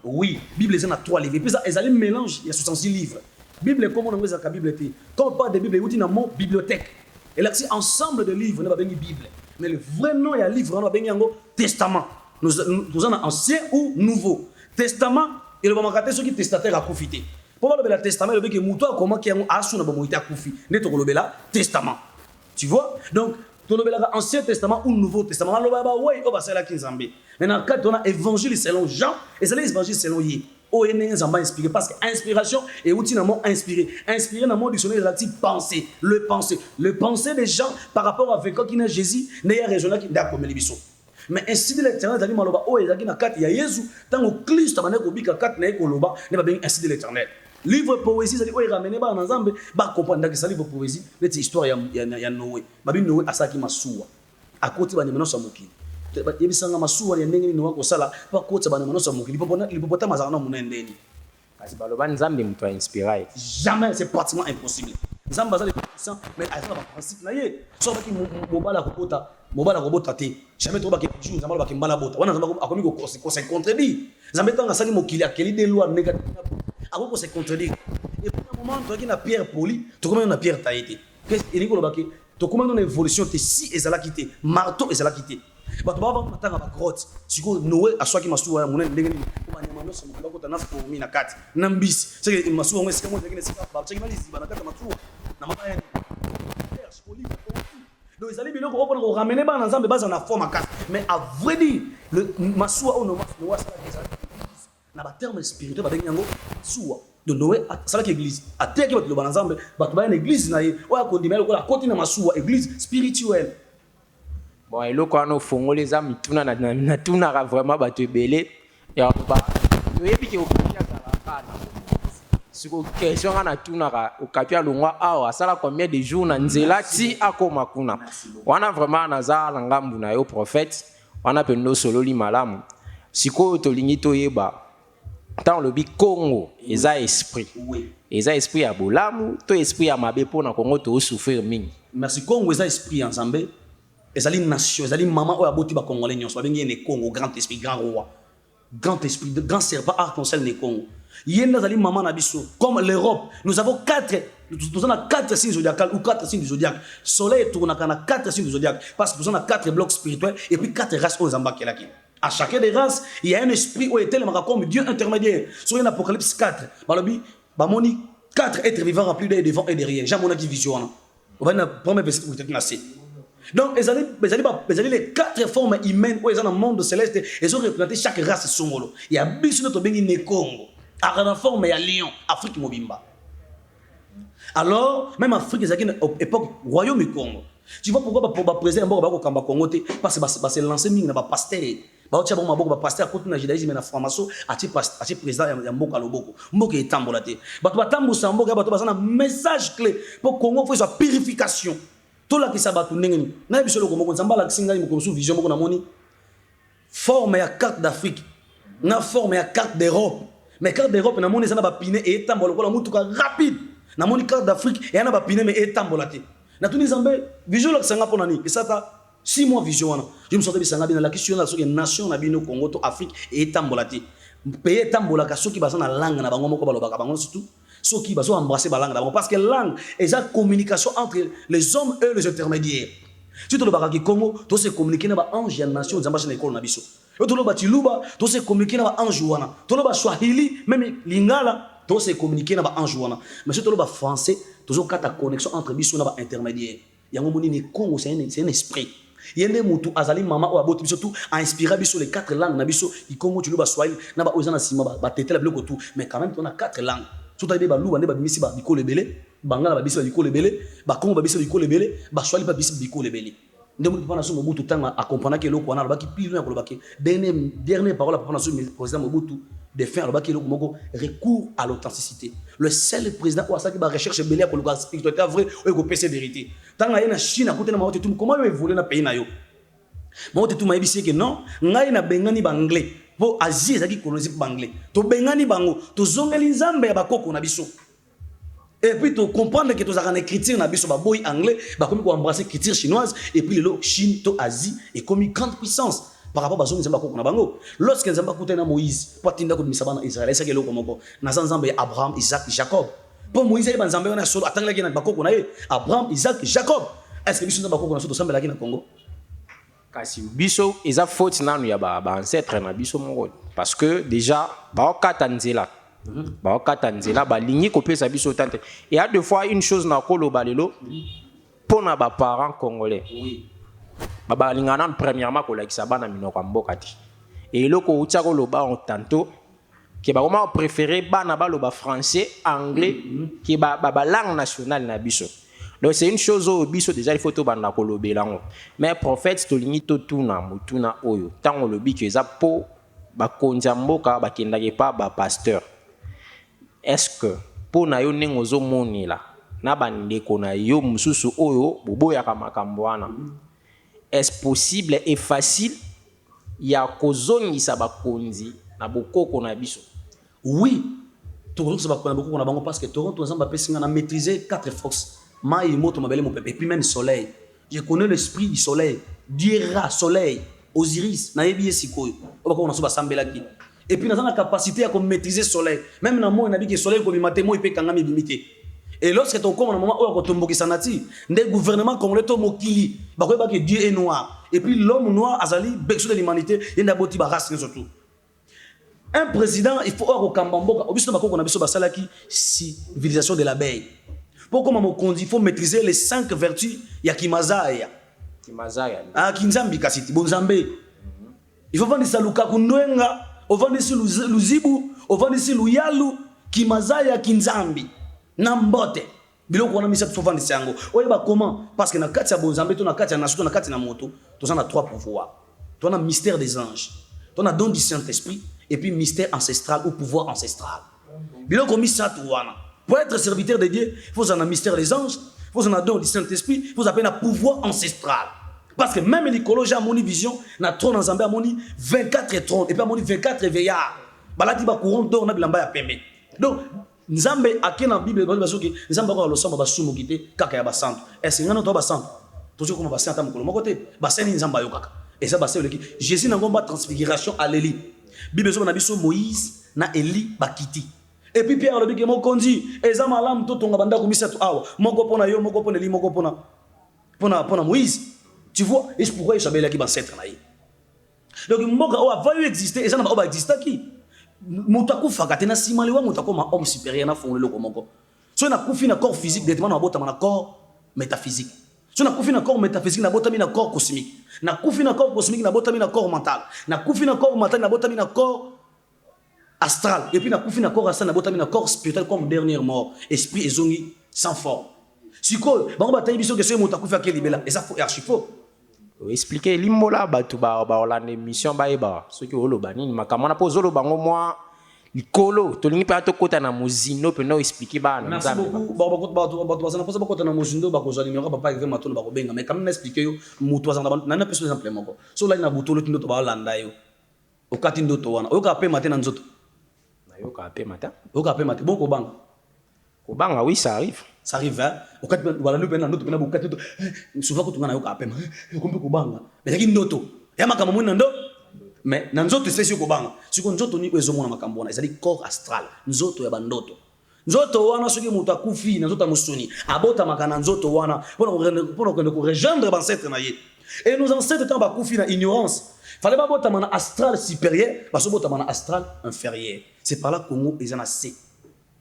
S1: oui, la Bible est 3 livres. Et puis ça, ils allaient mélanger. Il y a 66 livres. La Bible est comme on a la Bible. Quand on parle de Bible, il y a une bibliothèque. Et là, c'est ensemble de livres. On n'a pas une Bible. Mais le vrai nom, il y a un livre. On a un testament. Nous avons ancien ou nouveau. Testament, il va manquer ceux qui testataires à profiter. Pour le testament, il y a un mouton comment qui a un assoun à profiter à profiter. N'est-ce pas testament. Tu vois? Donc, tu as l'Ancien Testament ou le Nouveau Testament. Maintenant, quand on a évangile selon Jean, et c'est l'évangile selon Yé. Oh, il y a inspiré. Parce que inspiration est utilement inspiré. Inspiré dans mon dictionnaire, il y a penser. Le penser. Le penser des gens par rapport à quand il y a Jésus, il y a raison qui est comme les bisous. Mais ainsi de l'Éternel, il y a oh, il y a Jésus. Tant que Christ a dit que 4 n'est pas ainsi de l'Éternel. Livre poésie, ça dit oh il ramène ba na Nzambe ba comprendre que ça livre poésie, c'est histoire ya Noé. Babi Noé asaki masuwa. Akoti ba nyamano samuki. Ba yebisanga masuwa ya ndenge Noé ko sala ba koti ba nyamano samuki. Lipopota mazana munendeni.
S2: Kasi baloba Nzambe mtu inspiré.
S1: Jamais, c'est pratiquement impossible. Nzambe azali puissant mais a pas principe na ye. So ba ki mobala kobota te. Jamais to ba ki jour Nzambe ba ki mbala bota. Wana Nzambe akomi ko se contredire. Nzambe tanga sali mokili akeli de loi négative. Avant se contredire. Et pour un moment, tu as une pierre polie, tu as une pierre taillée. Qu'est-ce que tu as une évolution, tu si et ça l'a quitté, marteau et ça l'a quitté. Tu vas avoir un matin à la grotte. Si tu Noé, à soi qui m'a souvent, mon ami, Nambis, c'est que m'a souvent, c'est moi qui ai donc ils allaient bien qu'on ramener dans ensemble base en forme à quatre. Mais à vrai dire, le Massoua ou Noé, ça na ba terme spirituel ba benyango suwa de Noé ça qui église a terre qui va le ensemble ba to ba une église na ye o ya kondimela ko la continue masuwa église spirituelle.
S2: Bon et loko ano fongo les âmes tuna na tuna vraiment ba te belé et ba to yebi ke o kia kala kana siko question ana tuna ka o kapia longwa awa sala combien de jours na nzela ti akoma kuna wana vraiment na za ngambu na yo prophète wana pendo sololi malamu siko to lingi to yeba tant le bi Congo eza esprit eza esprit ya bolamu to esprit ya mabe pona Congo to souffrir mingi.
S1: Merci. Congo eza esprit ensemble ezali nation ezali maman o aboti ba congolais nyonso bengi ne Congo grand esprit grand roi grand esprit de grand serpent arc-en-ciel ne Congo yenda ezali maman na biso comme l'Europe nous avons 4 signes zodiacaux ou 4 signes du zodiaque soleil tourne na 4 signes du zodiaque parce que nous avons 4 blocs spirituels et puis 4 races aux ambakelaki. À chacun des races, il y a un esprit où est tellement comme Dieu intermédiaire. Sur une Apocalypse 4, Balobi, Bamoni, 4 êtres vivants remplis d'air devant et derrière. Jamais on a qui vision. On va dans premier verset où il est. Donc, les 4 formes humaines où ils sont dans le monde céleste, ils ont représenté chaque race songolo. Il y a Bissou notre Bengi Congo. À la forme, il y a Lion, Afrique Mobimba. Alors, même Afrique, ils ont une époque royaume du Congo. Tu vois pourquoi pour le président Congo parce que c'est lancé dans le pasteur. Baotia bon maboko ba pasteur côté na judaïsme na franc-maçon ati président ya mboka loboko mboka etambola te bato batambu sa mboka bato basana message clé pour Congo faut sa purification to la kisa bato ndengeni na biso loko moko nzamba la kisinga mo comme sous vision moko na moni forme ya carte d'Afrique na forme ya carte d'Europe mais carte d'Europe na moni sana ba piné et etambola ko la mutuka rapide na moni carte d'Afrique et na ba piné mais etambola te na tuni nzambe vision la kisanga pona ni esata 6 mois vision. Je me sentais bien la question de la nation na bino Congo to Afrique et tambolati. Pays tambola ka soki basa na langue na bango moko balobaka bango surtout soki baso embrasser ba langue na bango parce que langue est la communication entre les hommes et les intermédiaires. Si to lobaka ki Congo to se communiquer na ba ange ya nation zamba na école na biso. To loba tiluba to se communiquer na ba ange wana. To loba Swahili même lingala to se communiquer na ba ange wana. Mais si to loba français to zo kata connexion entre biso na ba intermédiaire. Yango moni ni Congo c'est un esprit. Yende mutu azali mama o aboti biso tout a inspiré biso les 4 langues na biso ikongo tu luba swahili na ba ozana sima ba tetela biloko tout mais quand même on a 4 langues tout abe ba luba ne ba bimisi ba biko lebele bangala ba biso biko lebele ba kongo ba biso biko lebele ba swahili ba biso biko lebele ndemo papa so Mobutu tanga a comprendre que loko wana ba ki pile na ko ba ki dernière parole papa so président Mobutu de faire le baki loko moko recours à l'authenticité le seul président ou ça qui ba recherche belé ko loko spiritualité vrai ou ko pèse vérité tanga yena Chine a côté na maote tout comment évoluer na pays na yo maote tout mayebi c'est que non ngai na bengani ba anglais po Asie ezaki coloniser ba anglais to bengani bango to zongeli nzambe ya bakoko na biso et puis tu comprendre que tu as une écriture na biso ba boy anglais ba comme ko embrasser écriture chinoise et puis le Chine to Asie et comme une grande puissance par rapport à bazongi nzamba ko na bango lorsque nzamba kuta na Moïse patinda ko misaba na Israël c'est que loko moko na nzamba Abraham Isaac Jacob pour Moïse ba nzamba na solo atangela ki na bakoko na ye Abraham Isaac Jacob est-ce que biso nzamba ko na so sambela ki na Congo
S2: kasi biso eza faute nanu ya ba ancêtre na biso moko parce que déjà ba okatanzela balingi kopesa biso tante et il y a deux fois une chose na koloba lelo pona ba parents congolais oui baba lingana premièrement ko lakisa bana minoko mboka ti et loko utia koloba on tantôt que ba comment préférer bana baloba français anglais qui ba langue nationale na biso donc c'est une chose au biso déjà il faut to bana kolobela ngo mais prophète to lingi to tuna mutuna oyo tango lobi que eza po ba konza mboka ba kendake pa ba pasteur. Est-ce que pour na yo nengo zo monela na bandeko na yo mususu oyo boboya ka makambo wana est possible et facile ya kozongisa bakonzi na bokoko na biso
S1: oui tokozongisa bakoko na bokoko na bango parce que Toronto nzamba pesinga na maîtriser 4 forces mai moto mabele mo pepe et puis même soleil je connais l'esprit du soleil Diera soleil Osiris na yebi sikoyo obako na so basambelaki et puis dans la capacité à maîtriser le soleil même dans moi on a dit que le soleil comme matin moi il peut kangami limité et lorsque tu comme un moment où on tombe sanati des gouvernements congolais to mokili ba ko ba que Dieu est noir et puis l'homme noir azali berceau de l'humanité il n'a boti ba race surtout un président il faut au kambamboka obiso ba ko na biso basalaki civilisation de l'abeille pour comment on conduit il faut maîtriser les 5 vertus ya kimazaya ah kinzambi kasiti bonzambe il faut vendre ça lukaku ndwenga ovandisi luzibu ovandisi luyalu kimazaya kinzambi na mbote biloko wana misa to vandisi yango oyeba comment parce que na kati ya bonzambe to na kati ya nasuto na kati na moto to na 3 pouvoirs to na mystère des anges to na don du Saint-Esprit et puis mystère ancestral ou pouvoir ancestral biloko misa to wana pour être serviteur de Dieu il faut un mystère des anges il faut un don du Saint-Esprit il faut appeler un pouvoir ancestral. Parce que même l'écologie a mon vision, na trône en Zambie a mon 24 trônes et puis a mon 24 veillards. Balati ba courant d'or na bilamba ya pembe. Donc Nzambe akena Bible ba basoki Nzambe ko losamba ba sumu kite kaka ya ba santo. Est-ce ngana to ba santo? Toujours comme ba santo mukolo moko te ba seni Nzamba yo kaka. Et ça ba sel ki Jésus na ngomba transfiguration à l'Élie. Bible so na biso Moïse na Élie bakiti. Et puis Pierre le biki mo konzi ezama lam to tonga banda ko misato awa. Moko pona yo moko pona Élie moko pona Moïse. Tu vois, et c'est pourquoi il s'appelle là qui va s'être là. Donc, Moka va exister, et ça va exister qui Moutakou Fakatena Simaliwa, Moutakou, ma homme supérieur, na fond le locomoko. Si on a couffé un corps physique, directement, on a un corps métaphysique. Si on a couffé un corps métaphysique, on a un corps cosmique. On a couffé un corps cosmique, on a un corps mental. On a couffé un corps mental, on a un corps astral. Et puis, on a couffé un corps astral, on a un corps spirituel comme dernière mort. Esprit et zongi, sans forme. Sikoyo bango batayi biso question moto akufi akelibela et ça faut archi faux.
S2: Expliquer limbola batu ba Hollande émission ba eba ceux qui oloba nini makamana po zolo bango moi likolo to lingi pa to kota na muzino pe no expliquer ba na
S1: merci beaucoup bato bazana posa bakota na mozindo bakozwa numéro papa avec matolo bakobenga mais quand même expliquer yo moto azana na personne exemple moko so la na butolo tindo to ba landa yo okati ndoto wana oyoka pe matin na nzoto
S2: na yoka pe matin
S1: oyoka pe matin bon kobanga
S2: kobanga oui ça arrive.
S1: Ça arrive, hein? Au cas où voilà, nous venons notre peine à beaucoup souvent quand on a eu à peine, on peut kubanga. Mais il y a une noto. Il y a ma camoufle nando. Mais nanzoto c'est sûr kubanga. Si on zoto ni ezo mona makambona, c'est-à-dire corps astral. Nzoto ya bandoto. Nzoto wana soki muta kufi, nzoto musuni. Abota makana nzoto wana pour nous rejoindre ancêtre na ye. Et nos ancêtres étant bakufi na ignorance. Fallait pas bota mana astral supérieur, parce que bota mana astral inférieur. C'est par là que Congo ils en a assez.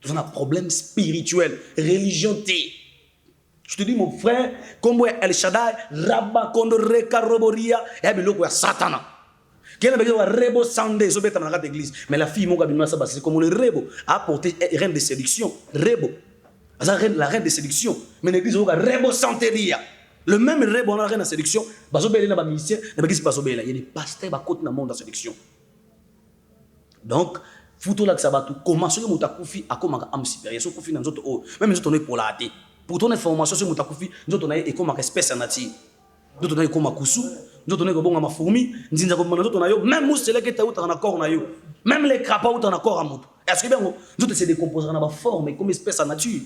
S1: Nous avons un problème spirituel, religion. Je te dis, mon frère, comme El Shaddai, Rabba, Kondo, Reka, Roboria, et bien le Satana. Quel est le rebo sandé, so bête dans l'église. Mais la fille, mon gars, c'est comme le rebo a apporté reine de séduction. Rebo. La reine de séduction. Mais l'église, c'est rebo santeria. Le même rebo, on a reine de séduction. Il y a des pasteurs qui sont dans le monde de séduction. Donc, Fouto la sabatu comment ce que mutakufi akoma am supérieur so kufi na nzoto o même nzoto ne polate pour ton information sur mutakufi nzoto na e comme espèce nature nzoto na e comme kusu nzoto na e bonga mafumi nzinza ko nzoto na yo même musele ke tauta na corps na yo même les crapauds uta na corps amuto est-ce que bien nzoto se décomposer na ba forme comme espèce nature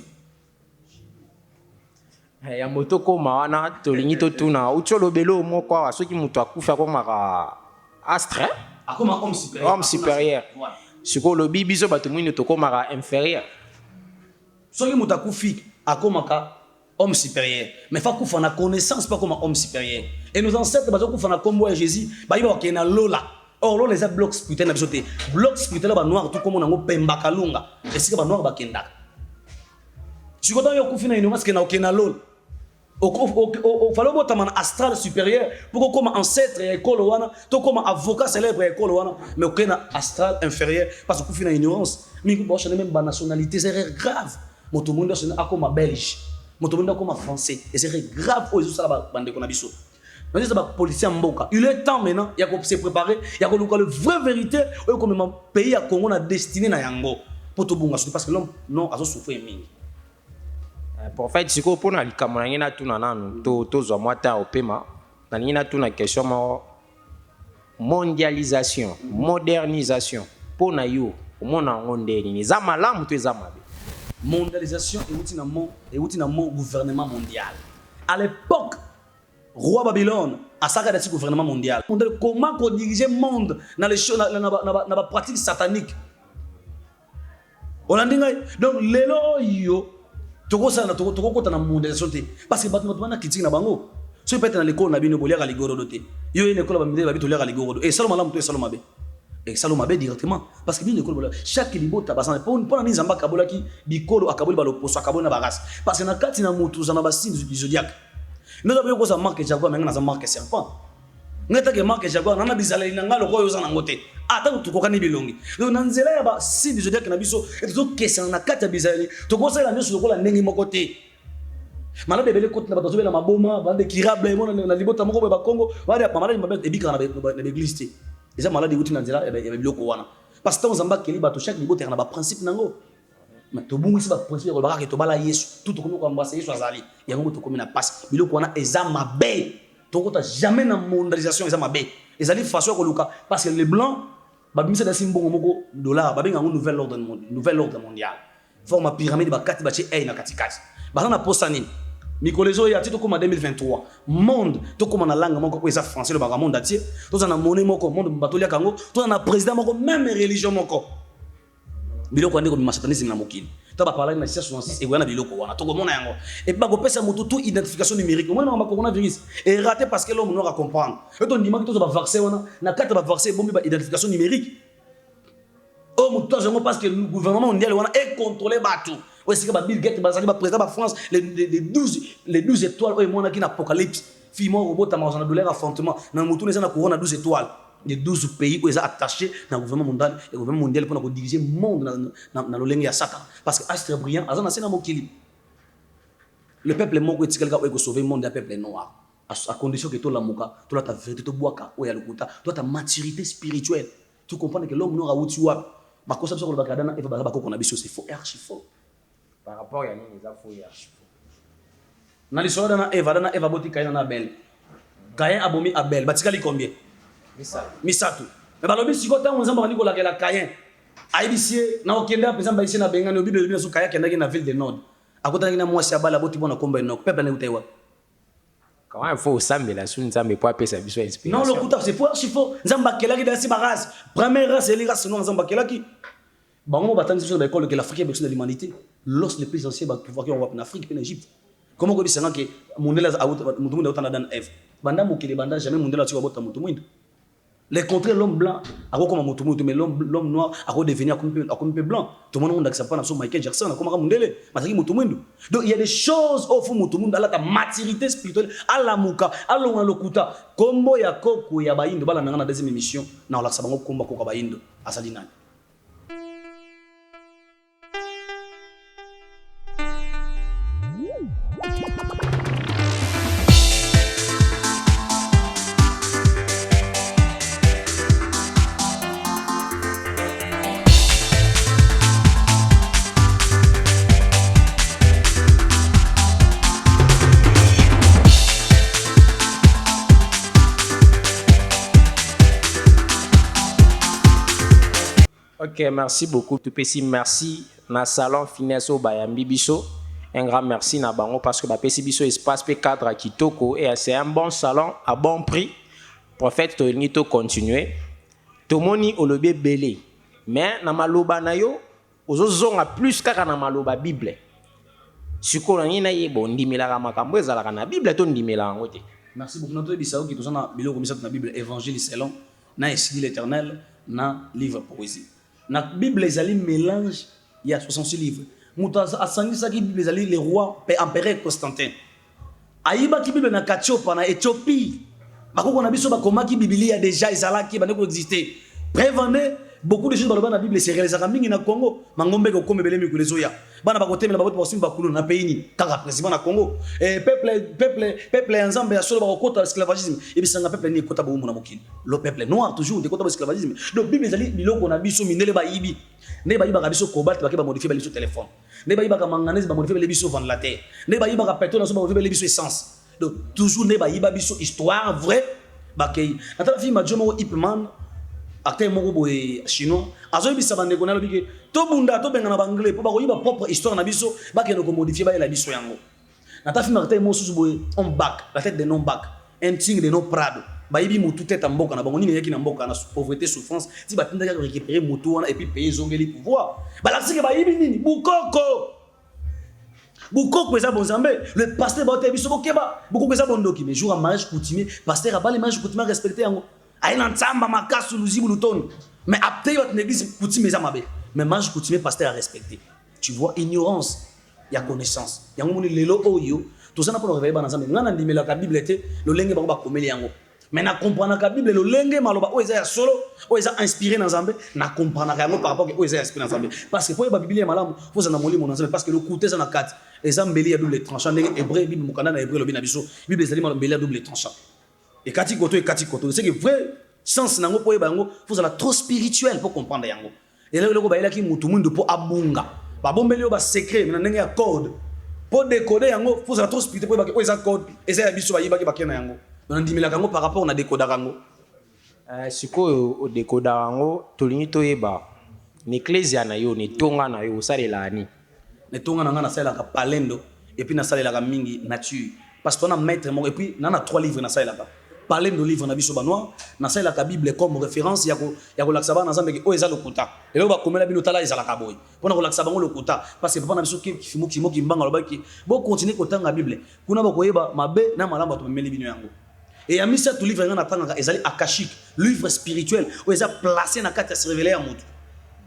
S2: ya moto koma wana tolingi to tuna ucholo belo moko wa soki mutu akufi akoma astre
S1: akoma homme
S2: supérieur ce que le bibiso batumini to komara inférieur.
S1: Soki mutakufi akomaka homme supérieur. Mais fa kufa na connaissance pas comme homme supérieur. Et nos ancêtres bazo kufa na kombo ya Jésus, ba yiba okena lola. Or lola les blocs spirituels na bisoté. Blocs spirituels ba noir tout comme on ngo pemba kalunga. Et sika ba noir ba kenda. Si koto yo kufi na ignorance ke na okena lola. Au fallait boire un astral supérieur pour comme ancêtre école wana to comme avocat célèbre école wana mais aucun astral inférieur parce que fina ignorance mais vous cherchez même ba nationalité c'est grave moto monde c'est comme belge moto monde comme français et c'est grave aux ça la bande qu'on a biso mais c'est ba policier mboka il est temps maintenant il y a qu'on se préparer il y a qu'on le vraie vérité comme un pays à Congo na destiné na yango pour to bunga parce que l'homme non a souffrir mingi.
S2: Pour fait si ko pona likamona ngina tuna nanu to zo mwata opema na ngina tuna question mondialisation modernisation pona yo omona ngondeli ni za malamu to za mabe.
S1: Mondialisation et outil na mo gouvernement mondial. À l'époque roi Babylone a ça que gouvernement mondial. Comment qu'on diriger monde dans les choses na ba pratique satanique. On a dit donc lelo yo toko kota na mondialisation te parce que bato na critique na bango so peut être na l'école na bino boliaka ligorodo te yo une école ba mide ba bitoliaka ligorodo et saloma la muto et saloma be et saloma be directement parce que bino école bola chaque libota basana pour na nzamba kabola ki bikolo akaboli ba loposo akaboli na bagas parce que na kati na mutu za na basine du zodiac nous avons ko sa marque jaguar mais na za marque serpent ngata ke marque jaguar na bizala ina ngalo ko yo za na ngote ata tukokani bilongi donc na nzela ya ba si du zodiac na biso ezo kesa na kati ya bizali tokosala nyoso lokola ndenge moko te mala bebele kote na bato bela maboma bande kirable mona na libota moko ba Congo wale mala mabé ebika na l'église te eza mala de wuti na nzela ya biloko wana parce que nzamba keli bato chaque libota na ba principe nango mais to bungu si ba principe ko ba ka to bala Yesu tout ko ko mbasa Yesu azali yango to komi na passe biloko wana eza mabe to kota jamais na mondialisation eza mabe ezali façon ko luka parce que les blancs babimisa da simbo moko dollar babenga ngo nouvel ordre mondial forme pyramide ba kati ba che na kati kati ba na posa nini mikolezo ya tito comme 2023 monde to comme na langue moko ko eza français le ba monde atier to za na monnaie moko monde batolia kango to na président moko même religion moko biloko ndeko bi satanisme na mokili to ba parler na 666 et wana biloko wana to komona yango et ba ko pesa mutu tout identification numérique moi na coronavirus et raté parce que l'homme noir comprendre et to ndima to ba vaccin wana na carte ba vaccin bombi ba identification numérique oh mutu zo parce que le gouvernement mondial wana est contrôlé batou ouais c'est que ba Bill Gates ba sali ba président ba France les 12 étoiles et moi na qui na apocalypse fimo robot ta mazana dollar affrontement na mutu na couronne 12 étoiles les 12 pays où ils sont attachés dans le gouvernement mondial pour diriger le monde dans le lenge ya Satan parce que astre brillant azana sena mokili le peuple moko etikali ka oyo sauver le monde, le peuple noir. À condition que tu la muka, tu ta vérité, tu bois ka oya lukuta, tu ta maturité spirituelle. Tu comprends que l'homme noir a outi wa. Ma conception ko bakada na eva bako qu'on a biso c'est faux, archi faux.
S2: Par rapport à nini les faux et archi faux.
S1: Na lisolo na Eva boti Caïn na Abel. Caïn abomi Abel, batikali combien? Misatu. Mais balobi siko ta on zamba ko la Caïn. Aibisie na okenda pesa mbaisi na benga no Bible so Caïn kenda na ville de Nord. Akota na mwasi abala boti bona komba Enoch. Peuple na utewa.
S2: Comment il faut sambe la sous nzambe pour appeler sa biso inspiration.
S1: Non, le couteau c'est pour chifo. Nzamba kelaki dans ma race. Première race c'est les races non nzamba kelaki. Bango batangi sur l'école que l'Afrique est besoin de l'humanité. Lorsque les plus anciens va pouvoir qu'on va en Afrique et en Égypte. Comment qu'on dit ça que mondela mutumu autant dans Ève. Banda mokele banda jamais mondela tu va botta mutumu. Les contre l'homme blanc a comme mutumu mais l'homme noir a devenir comme blanc. Tout le monde n'accepte pas na so Michael Jackson a comme mondele. Mataki mutumu. Donc il y a des choses au fond mutumu dans la maturité spirituelle à la muka à l'on lokuta kombo ya koko ya baindo bala na deuxième émission na la sabango komba koko baindo asalina.
S2: Ok, merci beaucoup. Tout petit merci na salon finesse au Bayambi Biso. Un grand merci na bango parce que Bapesi Biso espace P4 à Kitoko et c'est un bon salon à bon prix. Prophète Tonito continuer. Tomoni olobe belé. Mais na maloba na yo ozozonga plus kaka na maloba Bible. Sikola ni na ye bondi milaka makambo ezalaka na Bible to ndimela ngote.
S1: Merci beaucoup. Notre bisao qui tozana biloko misatu na Bible évangile selon na Esidi l'Éternel na livre poésie. Na Bible ezali mélange il y a 66 livres. Muta asangisa ki Bible ezali les rois empereur Constantin. Ayiba ki Bible na Katiopa na Éthiopie. Bakoko na biso bakomaki Biblia déjà ezalaki bandeko exister. Prévenez beaucoup de choses dans la Bible c'est réalisé mingi na Congo. Mangombe ko komebele mikulezo ya. Bana bakotemela bakoto basimba bakulu na pays ni kaka président na Congo. Et peuple ensemble ya solo bakota esclavagisme. Et bisanga peuple ni kota bomu na mokili. Le peuple noir toujours de kota esclavagisme. Donc Bible ezali biloko na biso minele ba yibi. Ne ba yiba ka biso cobalt ba ke ba modifier ba biso téléphone. Ne ba yiba ka manganèse ba modifier ba biso ventilateur. Ne ba yiba ka pétrole na so ba modifier ba biso essence. Donc toujours ne ba yiba biso histoire vrai ba kei. Ata fi ma jomo Ipman acteur moko boy chinois azoyi bisa bande ko na lobike to bunda to benga na banglais po ba ko yiba propre histoire na biso ba ke no ko modifier ba la biso yango. Nata fi martin mo susu boy on back la tête de non back un tigre de non prado ba yibi mutu tête mboka na bango ni yeki na mboka na pauvreté souffrance ti ba tinda ka récupérer mutu wana et puis payer zongeli pouvoir ba la sike ba yibi nini Bukoko eza bonzambe le pasteur ba otebiso bokeba bukoko eza bondoki mais jour à mariage coutumier pasteur a ba les mariage coutumier respecter yango aina ntsamba makasu luzibu lutono mais après votre église coutumier eza mabe mais mariage coutumier pasteur a respecter tu vois ignorance ya connaissance yango moni lelo oyo tozana pour réveiller bana nzambe ngana ndimela ka bible te lo lenge bango ba komeli yango mais na comprendre ka bible lo lenge maloba o eza ya solo o eza inspiré na nzambe na comprendre yango par rapport o eza inspiré na nzambe parce que pour ba bible malamu faut za na molimo na nzambe parce que le côté za na kati eza mbeli ya double tranchant ndenge hébreu bible mukanda na hébreu lobi na biso bible ezali mbeli ya double tranchant et kati koto c'est que vrai sens nango po bango faut la trop spirituel pour comprendre yango et là le ko baila ki mutu mundu po abunga ba bombeli ba secret na ndenge ya code pour décoder yango faut la trop spirituel po ba ko eza code eza ya biso ba yiba ki bakena yango na ndimela kango par rapport na décoder yango
S2: sikoyo o décoder yango tolingi toyeba ni ecclesia na yo ni tonga na yo salela ni
S1: ne tonga na sala ka palendo et puis na salela ka mingi nature parce qu'on a maître moko et puis na 3 livres na salela ka parler de livre na biso banois na ça la Bible comme référence ya ko laksa ba na nzambe o eza lokuta et là ba komela bino tala eza la kaboy pona ko laksa bango lokuta parce que papa na biso ki fimo ki mbanga lobaki bo continuer ko tanga Bible kuna ba ko yeba mabe na malamba to meli bino yango et ya misa to livre na tanga ezali akashique livre spirituel o eza placé na kati ya se révéler ya mutu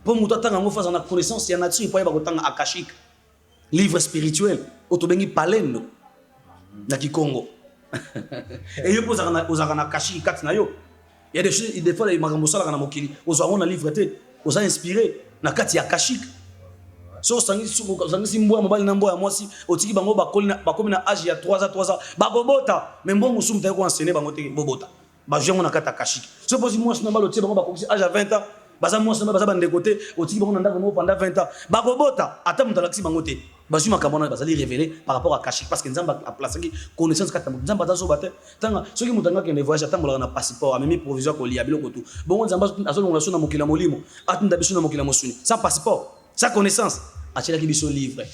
S1: po mutu tanga ngo face na connaissance ya nature po yeba ko tanga akashique livre spirituel o to bengi palendo na Kikongo. Et yo posa na kashi kat na yo. Il y a des choses des fois les makambo sala na mokili. Ozo on a livre té, ozo inspiré na kat ya kashik. so sangisi mbwa mobali na mbwa ya mwasi otiki bango bakomi na âge ya 3 ans bakobota mais mbongo musumu tayi ko enseigner bango te bobota bajongo na kata kashiki so posi mwasi na balo tie bango bakomisi âge ya 20 ans baza mwasi na baza bande côté otiki bango na ndako mo pendant 20 ans bakobota ata mutu alakisi bango te bazwi makambo wana bazali révélé par rapport à kashiki parce que nzambe aplaçaki connaissance kata nzambe azazoba te tanga soki mutu angaki ne voyage atambolaka na passeport amemi provisoire kolia biloko tu bongo nzambe azolongola so na mokili ya molimo atunda biso na mokili ya mosuni sans passeport sans connaissance atielaki biso livre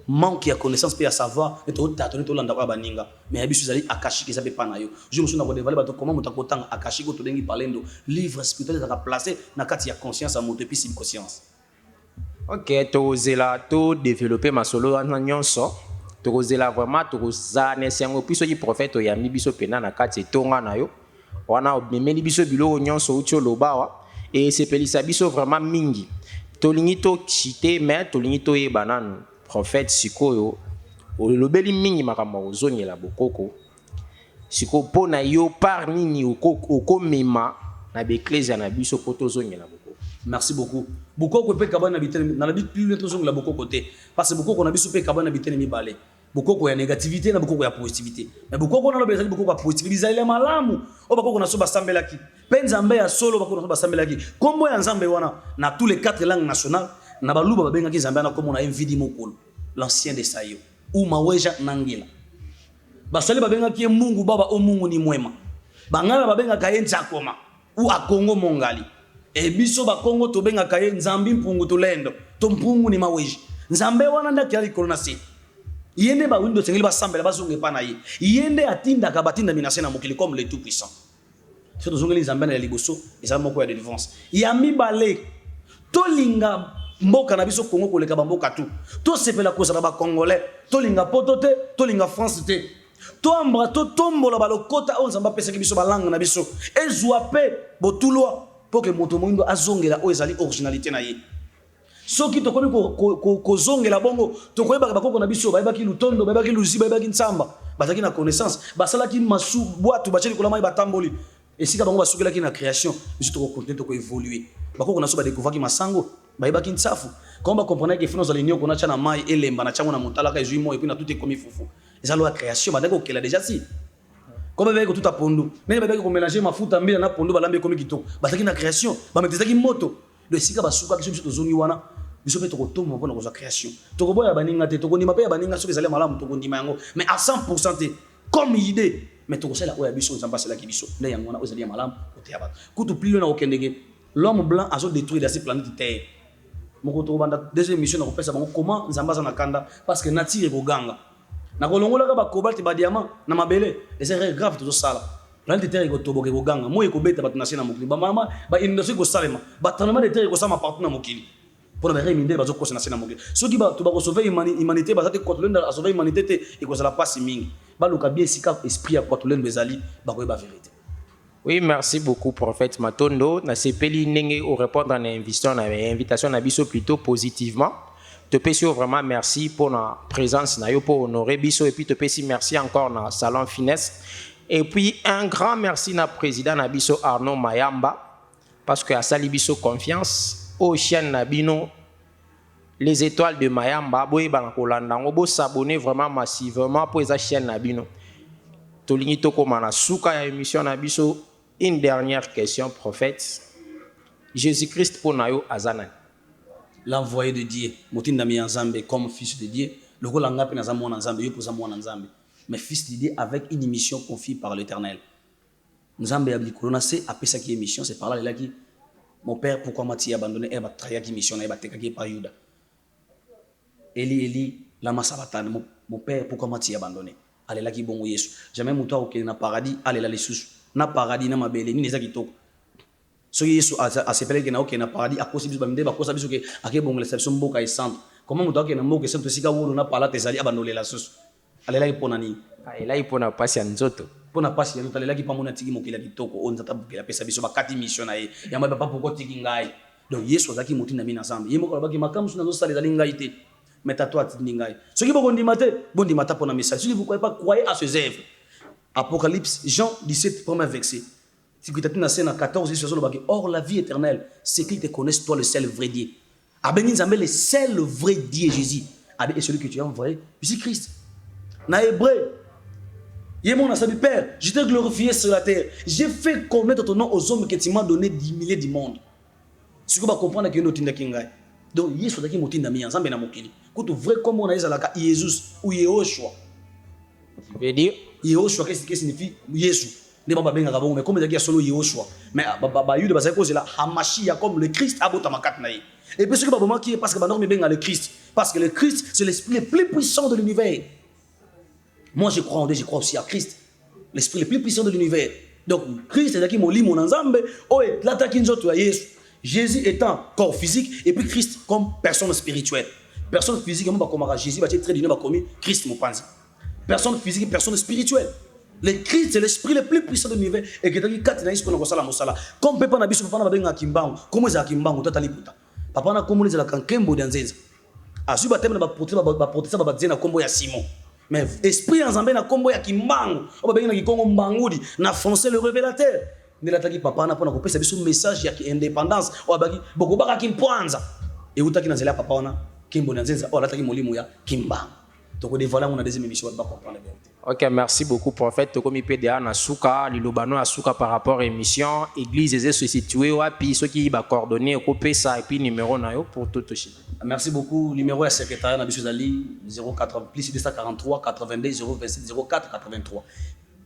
S1: manque ya connaissance pe ya savoir et totatoni tolanda kwa baninga mais ya biso ezali akashiki eza mpe pa na yo jour mosusu na kodevale bato comment moto akotanga akashiki todengi palendo livre spirituel ezalaka placé na kati ya conscience ya moto epi subconscience.
S2: Ok, tozela to développer masolo wana nyonso tokozela vraiment tokozala nesi yango mpi soki prophète oyambi biso mpena na kati etonga na yo wana omemeli biso biloko nyonso uti oloba awa esepelisa biso vraiment mingi tolingi tokite mais tolingi toyeba nanu prophète sikoyo olobeli mingi makambo ozongela bokoko sikoyo mpo na yo par nini okomema na baeklezia na biso mpo tozongela bokoko.
S1: Merci beaucoup. Bokoko pe kabana bitene na bit plus tozongela la bokoko te parce que bokoko na biso pe kabana bitene mibale bokoko ya négativité na bokoko ya positivité mais bokoko na lobeza bokoko ya positivité bizali malamu o bokoko na so basambelaki pe nzambe ya solo bokoko na so basambelaki kombo ya nzambe wana na tous les 4 langues nationales na baluba babengaki nzambe na kombo na mvidi mokolo l'ancien de Sayo ou maweja nangela basali babengaki mungu baba o mungu ni mwema bangala babengaka ye nzakoma ou akongo mongali e biso ba Kongo to benga kaye nzambi mpungu to lendo to mpungu ni maweji nzambe wana ndaki ali korona si yende ba windo sengeli ba sambela bazunge pa na ye yende atinda ka batinda minase na mokili comme le tout puissant so to zongeli nzambe na liboso eza moko ya délivrance ya mibale to linga mboka na biso Kongo koleka ba mboka tu to sepela ko za ba congolais to linga poto te to linga France te to ambra to tombola ba lokota o nzamba pesa ki biso ba langue na biso ezwa pe botulwa pour que moto moindo azongela o ezali originalité na ye soki to komi ko zongela bongo to koyeba bakoko na biso bayebaki lutondo bayebaki luzi bayebaki ntsamba bazaki na connaissance basalaki masu boatu bacheli kolama batamboli esika bango basukelaki na création biso to ko to ko évoluer bakoko na so ba découvrir masango bayebaki ntsafu comme ba comprendre que finance alinyo kona cha na mai elemba na chango na mutala ka ezui mo et puis na tout est comme fufu ezalo la création badako kela déjà si comme avec tout à pondu mais avec ko mélanger mafuta mbila na pondu balambe comme kitoko bataki na création ba metezaki moto le sika basuka ki biso to zoni wana biso pe to ko tomo mpona ko za création to ko boya baninga te to ko ndima pe baninga soki ezali malamu to ko ndima yango mais à 100% te comme idée mais to ko sala oya biso nzamba sala ki biso nde yango na ezali malamu ko te abat kutu plilo na okendege l'homme blanc a détruit la planète terre moko to banda deuxième mission na ko pesa bango comment nzamba za na kanda parce que nature ko ganga na kolongola ka ba cobalt ba diamant na mabele et c'est grave tout ça là planète terre ko toboke ko ganga mo ko beta bat na sena mokili ba mama ba industrie ko salema ba tremblement de terre ko sama partout na mokili pour na reminde ba zo ko na sena mokili soki ba to ba ko sauver humanité ba za te kotolenda a sauver humanité te e ko sala passe mingi ba luka bien sika esprit ya kotolenda bezali ba ko ba vérité.
S2: Oui, merci beaucoup, prophète Matondo. Na sepeli nenge au répondre à l'invitation na biso plutôt positivement. Te pesi vraiment merci pour la présence na yo pour honorer biso et puis te pesi merci encore na salon finesse et puis un grand merci na président na biso Arnaud Mayamba parce que a sali biso confiance au chaîne na bino les étoiles de Mayamba boye bana kolanda ngo bo s'abonner vraiment massivement pour esa chaîne na bino to lingi to komana suka ya émission na biso. Une dernière question, prophète. Jésus-Christ pour nayo azana.
S1: L'envoyé de Dieu, Motinda mi Nzambe comme fils de Dieu, le rôle en ngapi na za mwana Nzambe, yo poza mwana Nzambe. Mais fils de Dieu avec une mission confiée par l'Éternel. Nzambe abli kolona se apesa ki mission, c'est par là là qui mon père pourquoi m'a-t-il abandonné et ba trahir ki mission na ba tekaki par Juda. Eli lama sabatana mon père pourquoi m'a-t-il abandonné. Allez là qui bon Yesu. Jamais muto au na paradis, allez là les sous. Na paradis na mabele ni ezaki toko so Yesu a sepelé que na ok na paradis a kosi biso baminde ba kosa biso ke ake bongela biso mboka e centre comment muto ke na mboka e centre sika wolo na pala tezali abandole la sus alela ipona ni
S2: alela ipona pasi ya nzoto
S1: pona pasi ya nzoto alela ki pamona tiki mokila kitoko onza tabukela pesa biso bakati mission na ye ya maba poko tiki ngai donc Yesu azaki mutinda mina Nzambe yemo ko baki makamu na zo sala ezali ngai te meta toi tindi ngai so ki boko ndima te bondima ta pona message si vous croyez pas croyez à ses œuvres. Apocalypse, Jean 17, premier verset. Si tu as 14, or la vie éternelle, c'est qu'ils te connaissent, toi le seul vrai Dieu. Abengi Nzambe le seul vrai Dieu Jésus. Abe est celui que tu as envoyé, c'est Christ. Na hébreu, il est mon salut Père, je t'ai glorifié sur la terre. J'ai fait connaître ton nom aux hommes que tu m'as donné 10 milliers du monde. Ce que tu vas comprendre que nous tinda kingai. Donc Yesu daki motinda mi Nzambe na mokili. Kutu vrai comme on a ezalaka Jésus ou Yehoshua.
S2: Tu veux dire
S1: Yehoshua qu'est-ce que signifie Yesu? Ne baba benga kabongo mais comme il y a solo Yehoshua. Mais baba yude bazali cause là Hamashia comme le Christ abota makat na ye. Et puis ce que baba qui est parce que banorme benga le Christ parce que le Christ c'est l'esprit le plus puissant de l'univers. Moi je crois en Dieu, je crois aussi à Christ. L'esprit le plus puissant de l'univers. Donc Christ est qui moli mon Nzambe oh et l'attaque nzoto ya Yesu. Jésus étant corps physique et puis Christ comme personne spirituelle. Personne physique comme comme Jésus va être très dynamique comme Christ mon panzi. Personne physique, personne spirituelle. Le Christ c'est l'esprit le plus puissant de l'univers et que tu quatre na isko na kosala mosala. Comme papa na biso papa na benga kimbango. Comment za kimbango tata liputa. Papa na komo lezala kankembo danzenza. Asu ba tembe na ba protesta ba zena kombo ya Simon. Mais esprit Nzambe na kombo ya kimbango. O ba benga na kikongo mbangudi na français le révélateur. Ne lataki papa na pona kopesa biso message ya indépendance. O ba boko baka kimpwanza. Et utaki na zela papa ona kimbo danzenza. O lataki molimo ya kimbango. Donc voilà on a deuxième émission ba comprendre la vérité.
S2: Ok, merci beaucoup, prophète. Tokomi PDA na Souka, Lilobano à Souka par rapport à l'émission. Église est située, puis ceux qui va coordonner, couper ça, et puis numéro pour tout toucher.
S1: Merci beaucoup. Numéro est secrétaire Nabissou Zali 080 plus 243 82 027 04 83.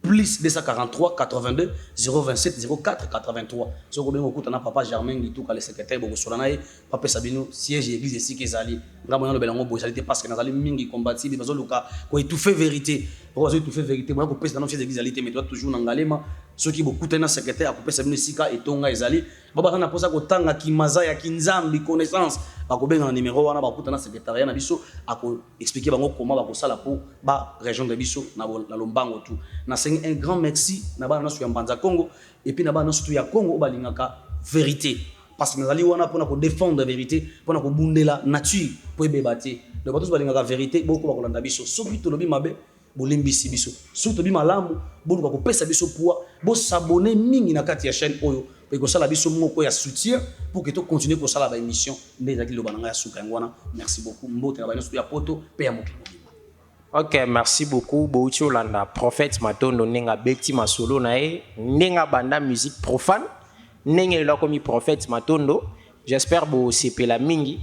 S1: Plus 243 82 027 04 83. Ce que vous avez papa Germain Litou, le secrétaire Bogo Solanaï, papa Sabino, siège église ici qui Zali. Vraiment, le Belango Boisalité parce que nous allons mingi combattre, des besoins locaux, quoi étouffer vérité. Pour étouffer vérité, moi, pour pèse dans nos églises Zali, mais toi toujours dans Galema. Ceux qui beaucoup tenant secrétaire, à couper Sabino Sika et Tonga et Zali. Baba, on a posé à Kotanga, Kimaza, Kinzambi, connaissance. À couper un numéro, on a beaucoup tenant secrétariat, Nabiso, à expliquer comment on va ça pour la région de Bisso, na Lombango tout. Na un grand merci, na ba na su Mbanza Congo, et puis na ba na su ya Congo, ba lingaka vérité. Parce que nous allons pour défendre la vérité, pour bounder la nature, pour bébater. Donc, tous les vérité, beaucoup de gens biso. Surtout to lobi mabe, bolimbisi biso. Surtout lobi malamu, beaucoup ko pesa biso pour bo s'abonner mingi na kati ya chaîne oyo. Pour que ça la biso moko ya soutien pour que tu continues pour ça la émission. Ndeza ki lobananga ya suka ngwana. Merci beaucoup. Mbote na ba ya poto pe ya mokili.
S2: Ok, merci beaucoup. Bouti Olanda, prophète Matondo nenga beti masolo nae, nenga banda musique profane. Nenge la comme prophète Matondo, j'espère que c'est la mingi.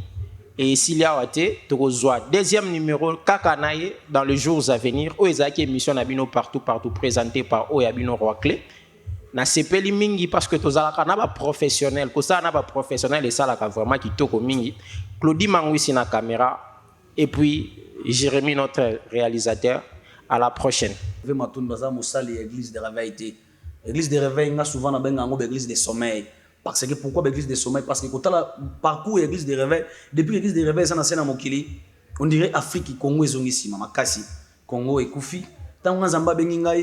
S2: Et s'il y a été, tu reçois deuxième numéro Kakanaye dans les jours à venir. Où est émission Nabino partout présenté par Oyabino Roaclé. Na sepeli mingi parce que tu as un professionnel, que ça n'a pas professionnel et ça là vraiment qui toko mingi. Claudie Mangouissi na caméra et puis Jérémy notre réalisateur. À la prochaine.
S1: Église de réveil. L'église de réveil, on a souvent l'église de sommeil. Parce que pourquoi l'église de sommeil? Parce que quand on a parcours l'église de réveil, depuis l'église de réveil, ça n'a pas été on dirait Afrique, Congo et Zongissi, Makassi, Congo et Koufi. Tant on a Zamba Bengingaï.